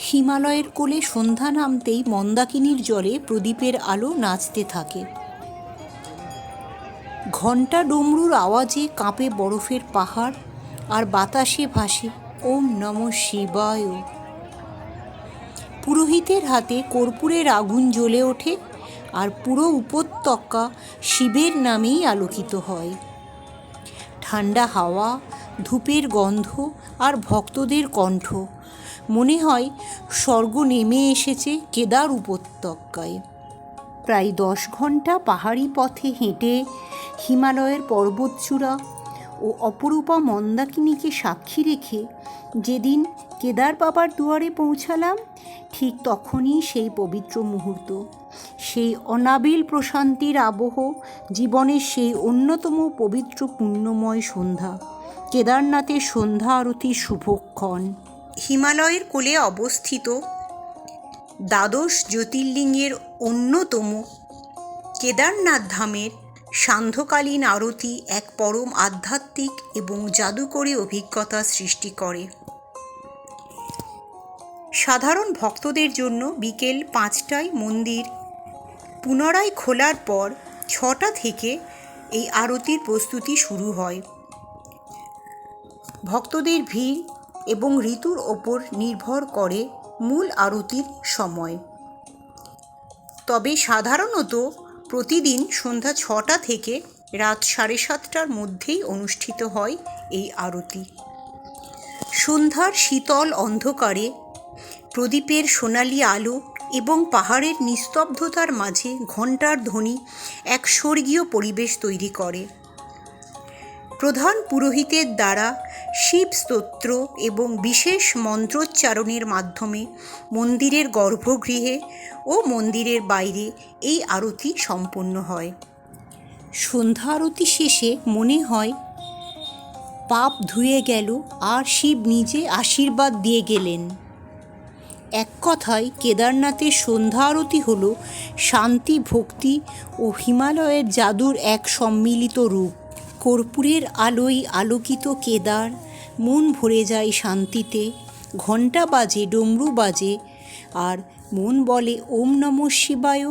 হিমালয়ের কোলে সন্ধ্যা নামতেই মন্দাকিনীর জলে প্রদীপের আলো নাচতে থাকে। ঘণ্টা ডমরুর আওয়াজে কাঁপে বরফের পাহাড়, আর বাতাসে ভাসে ওম নমঃ শিবায়। পুরোহিতের হাতে কর্পূরের আগুন জ্বলে ওঠে, আর পুরো উপত্যকা শিবের নামেই আলোকিত হয়। ঠান্ডা হাওয়া, ধূপের গন্ধ আর ভক্তদের কণ্ঠ, মনে হয় স্বর্গ নেমে এসেছে কেদার উপত্যকায়। প্রায় 10 ঘন্টা পাহাড়ি পথে হেঁটে হিমালয়ের পর্বতচূড়া ও অপরূপা মন্দাকিনীকে সাক্ষী রেখে যেদিন কেদার বাবার দুয়ারে পৌঁছালাম, ঠিক তখনই সেই পবিত্র মুহূর্ত, সেই অনাবিল প্রশান্তির আবহ, জীবনের সেই অন্যতম পবিত্র পুণ্যময় সন্ধ্যা, কেদারনাথের সন্ধ্যা আরতির শুভক্ষণ। হিমালয়ের কোলে অবস্থিত দ্বাদশ জ্যোতির্লিঙ্গের অন্যতম কেদারনাথ ধামের সান্ধ্যকালীন আরতি এক পরম আধ্যাত্মিক এবং জাদুকরী অভিজ্ঞতা সৃষ্টি করে। সাধারণ ভক্তদের জন্য বিকেল 5টায় মন্দির পুনরায় খোলার পর 6টা থেকে এই আরতির প্রস্তুতি শুরু হয়। ভক্তদের ভিড় এবং ঋতুর ওপর নির্ভর করে মূল আরতির সময়, তবে সাধারণত প্রতিদিন সন্ধ্যা 6টা থেকে রাত 7:30টার মধ্যেই অনুষ্ঠিত হয় এই আরতি। সন্ধ্যার শীতল অন্ধকারে প্রদীপের সোনালি আলো এবং পাহাড়ের নিস্তব্ধতার মাঝে ঘণ্টার ধ্বনি এক স্বর্গীয় পরিবেশ তৈরি করে। প্রধান পুরোহিতের দ্বারা শিব স্তোত্র এবং বিশেষ মন্ত্রোচ্চারণের মাধ্যমে মন্দিরের গর্ভগৃহে ও মন্দিরের বাইরে এই আরতি সম্পন্ন হয়। সন্ধ্যা আরতি শেষে মনে হয় পাপ ধুয়ে গেল, আর শিব নিজে আশীর্বাদ দিয়ে গেলেন। এক কথায় কেদারনাথের সন্ধ্যা আরতি হল শান্তি, ভক্তি ও হিমালয়ের জাদুর এক সম্মিলিত রূপ। কর্পূরের আলোয় আলোকিত কেদার, মন ভরে যায় শান্তিতে। ঘণ্টা বাজে, ডমরু বাজে, আর মন বলে ওম নমঃ শিবায়।